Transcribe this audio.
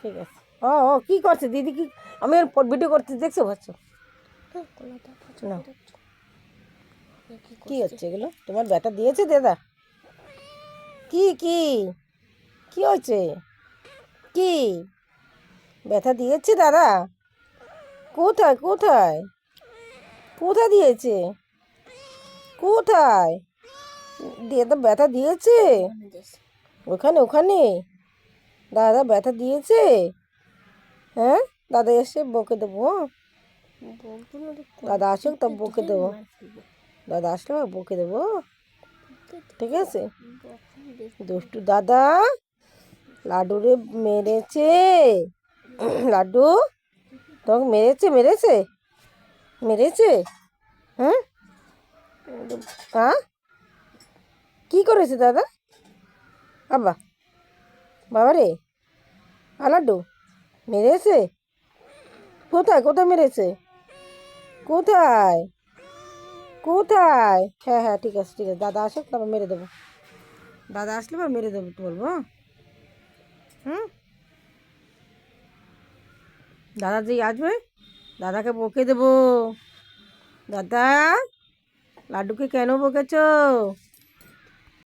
ঠিক আছে। ও ও কী করছে দিদি? কি আমি ওর ভিডিও করতে দেখছো পাচ্ছ না? কী হচ্ছে এগুলো? তোমার ব্যথা দিয়েছে দাদা? কি কি কি হয়েছে? কি ব্যথা দিয়েছে দাদা? কোথায় কোথায় কোথায় দিয়েছে? কোথায় দিয়ে তো ব্যথা দিয়েছে? ওখানে ওখানে দাদা ব্যথা দিয়েছে? হ্যাঁ, দাদা এসে বকে দেবো। দাদা আসুক তো বকে দেবো। দাদা আসলে বকে দেবো, ঠিক আছে? দুষ্টু দাদা লাড্ডুরে মেরেছে। লাড্ডু তোমাকে মেরেছে মেরেছে মেরেছে? হুম, হ্যাঁ কী করেছে দাদা? বাবা, বাবা রে, লাড্ডু মেরেছে? কোথায় কোথায় মেরেছে? কোথায় কোথায়? হ্যাঁ হ্যাঁ, ঠিক আছে ঠিক আছে, দাদা আসুক তারপর মেরে দেবো। দাদা আসলে বা মেরে দেবো বলবো। হুম, দাদা যেই আসবে দাদাকে বকে দেবো। দাদা লাড্ডুকে কেন বকেছো?